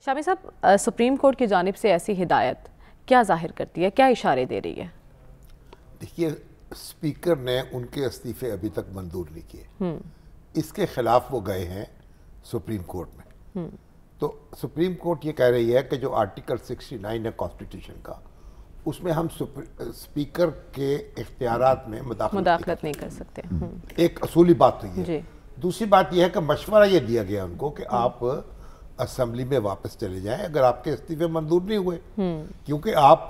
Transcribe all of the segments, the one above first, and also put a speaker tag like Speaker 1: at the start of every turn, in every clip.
Speaker 1: शामी साहब, supreme court की जानिब से ऐसी हिदायत क्या जाहिर करती है, क्या इशारे दे रही है?
Speaker 2: देखिए, स्पीकर ने उनके इस्तीफे अभी तक मंजूर नहीं किए। इसके खिलाफ वो गए हैं सुप्रीम कोर्ट में। तो सुप्रीम कोर्ट ये कह रही है कि जो आर्टिकल 69 है कॉन्स्टिट्यूशन का, उसमें हम स्पीकर के इख्तियारात में मुदाखलत नहीं कर सकते। एक असूली बात तो ये है। दूसरी बात यह है कि मशवरा ये दिया गया उनको कि आप असेंबली में वापस चले जाएं अगर आपके इस्तीफे मंजूर नहीं हुए, क्योंकि आप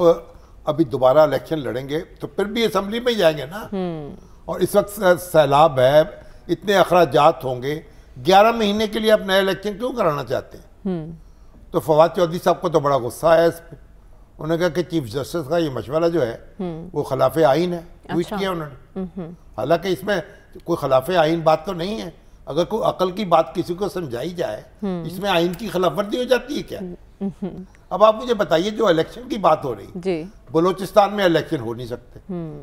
Speaker 2: अभी दोबारा इलेक्शन लड़ेंगे तो फिर भी असेंबली में ही जाएंगे ना। और इस वक्त सैलाब है, इतने अखराजात होंगे, 11 महीने के लिए आप नया इलेक्शन क्यों कराना चाहते हैं? तो फवाद चौधरी साहब को तो बड़ा गुस्सा आया इस पर। उन्होंने कहा कि चीफ जस्टिस का ये मशवरा जो है वो खिलाफ आइन है। ट्वीट किया उन्होंने। हालांकि इसमें कोई खिलाफ आइन बात तो नहीं है। अगर कोई अकल की बात किसी को समझाई जाए, इसमें आइन की खिलाफवर्जी हो जाती है क्या? अब आप मुझे बताइए, जो इलेक्शन की बात हो रही, बलूचिस्तान में इलेक्शन हो नहीं सकते,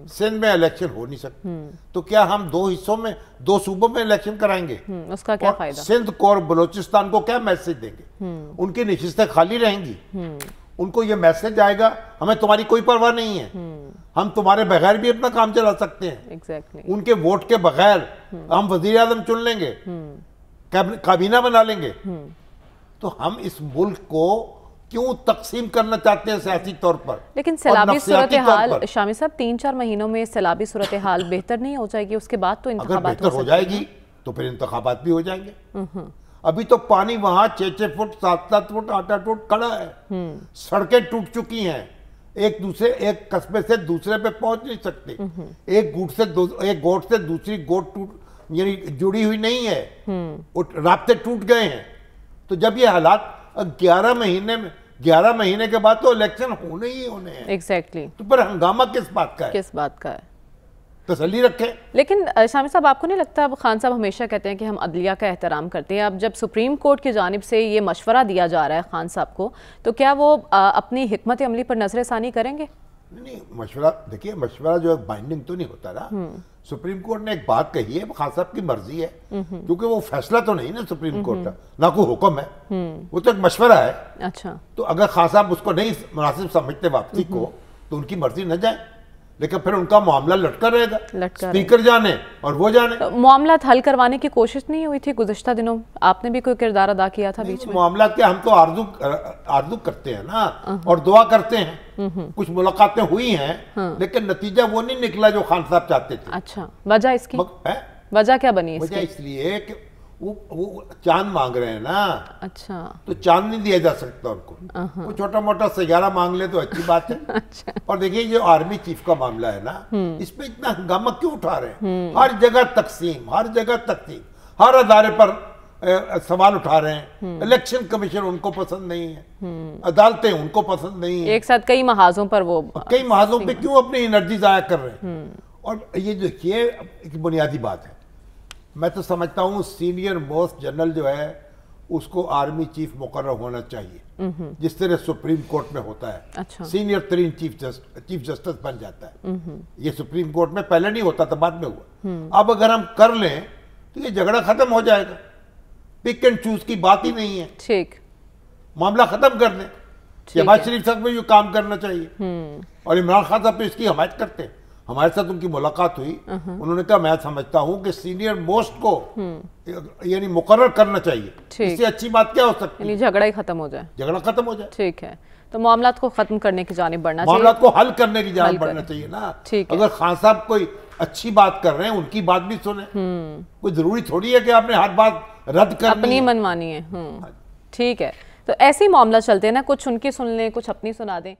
Speaker 2: सिंध में इलेक्शन हो नहीं सकते, तो क्या हम 2 हिस्सों में, 2 सूबों में इलेक्शन कराएंगे?
Speaker 1: उसका क्या फायदा?
Speaker 2: सिंध को और बलूचिस्तान को क्या मैसेज देंगे? उनकी नशिस्तें खाली रहेंगी। उनको ये मैसेज आएगा, हमें तुम्हारी कोई परवाह नहीं है, हम तुम्हारे बगैर भी अपना काम चला सकते हैं।
Speaker 1: Exactly.
Speaker 2: उनके वोट के बगैर हम वजीर आजम चुन लेंगे, काबीना बना लेंगे। तो हम इस मुल्क को क्यों तकसीम करना चाहते हैं सियासी तौर पर? लेकिन
Speaker 1: सैलाबी सूरत हाल, शामी साहब, 3-4 महीनों में सैलाबी सूरत हाल बेहतर नहीं हो जाएगी? उसके बाद तो इंतखाबात
Speaker 2: हो जाएगी, तो फिर इंतखाबात भी हो जाएंगे। अभी तो पानी वहां 6-6 फुट, 7-7 फुट, 8-8 फुट खड़ा है। सड़कें टूट चुकी हैं, एक कस्बे से दूसरे पे पहुंच नहीं सकते। एक गोट से दूसरी गोट यानी जुड़ी हुई नहीं है, रास्ते टूट गए हैं। तो जब ये हालात 11 महीने के बाद तो इलेक्शन होने ही होने हैं।
Speaker 1: एग्जैक्टली।
Speaker 2: तो पर हंगामा किस बात का है?
Speaker 1: किस बात का है?
Speaker 2: तसल्ली रखें।
Speaker 1: लेकिन शामी साहब, आपको नहीं लगता, अब खान साहब हमेशा कहते हैं कि हम अदलिया का एहतराम करते हैं, अब जब सुप्रीम कोर्ट की जानिब से ये मशवरा दिया जा रहा है खान साहब को, तो क्या वो अपनी हिकमत अमली पर नजरसानी करेंगे?
Speaker 2: नहीं, मशवरा, देखिए, मशवरा जो है बाइंडिंग तो नहीं होता ना। सुप्रीम कोर्ट ने एक बात कही है, खान साहब की मर्जी है, क्योंकि वो फैसला तो नहीं ना सुप्रीम कोर्ट का, ना कोई हुक्म है, वो तो एक मशवरा है। अच्छा, तो अगर खान साहब उसको नहीं मुनासिब समझते वापसी को, तो उनकी मर्जी न जाए, लेकिन फिर उनका मामला लटका रहेगा। स्पीकर जाने और वो जाने। तो
Speaker 1: मामला हल करवाने की कोशिश नहीं हुई थी गुज़िश्ता दिनों? आपने भी कोई किरदार अदा किया था बीच में?
Speaker 2: मामला क्या, हम तो आरज़ू करते हैं ना, और दुआ करते हैं। कुछ मुलाकातें हुई हैं, लेकिन नतीजा वो नहीं निकला जो खान साहब चाहते थे।
Speaker 1: अच्छा, वजह इसकी वजह क्या बनी?
Speaker 2: वजह इसलिए कि वो चांद मांग रहे हैं ना। अच्छा, तो चांद नहीं दिया जा सकता उनको, वो छोटा मोटा सैयारा मांग ले तो अच्छी बात है। अच्छा। और देखिए, जो आर्मी चीफ का मामला है ना, इसमें इतना हंगामा क्यों उठा रहे हैं? हर जगह तकसीम, हर अदारे पर सवाल उठा रहे हैं। इलेक्शन कमीशन उनको पसंद नहीं है, अदालतें उनको पसंद नहीं है,
Speaker 1: एक साथ कई महाजों पर
Speaker 2: क्यों अपनी एनर्जी जाया कर रहे हैं? और ये देखिए, एक बुनियादी बात है, मैं तो समझता हूँ सीनियर मोस्ट जनरल जो है उसको आर्मी चीफ मुकर्रर होना चाहिए, जिस तरह सुप्रीम कोर्ट में होता है। अच्छा। सीनियर तरीन चीफ जस्टिस बन जाता है। ये सुप्रीम कोर्ट में पहले नहीं होता था, बाद में हुआ। अब अगर हम कर लें तो ये झगड़ा खत्म हो जाएगा, पिक एंड चूज की बात ही नहीं है। ठीक, मामला खत्म कर दें। शहबाज शरीफ साहब में ये काम करना चाहिए, और इमरान खान साहब तो इसकी हमायत करते हैं। हमारे साथ उनकी मुलाकात हुई, उन्होंने कहा मैं समझता हूं कि सीनियर मोस्ट को यानी मुकर्रर करना चाहिए। इससे अच्छी बात क्या हो सकती है?
Speaker 1: झगड़ा ही खत्म हो जाए।
Speaker 2: झगड़ा खत्म हो जाए। ठीक है,
Speaker 1: तो मामलात को खत्म करने की जानिब बढ़ना चाहिए,
Speaker 2: मामलात को हल करने की जानिब बढ़ना चाहिए ना। ठीक है, अगर खान साहब कोई अच्छी बात कर रहे हैं, उनकी बात भी सुने। कोई जरूरी थोड़ी है कि आपने हर बात रद्द करनी,
Speaker 1: अपनी मनमानी है। ठीक है, तो ऐसे ही मामला चलते हैं ना, कुछ उनकी सुन लें, कुछ अपनी सुना दें।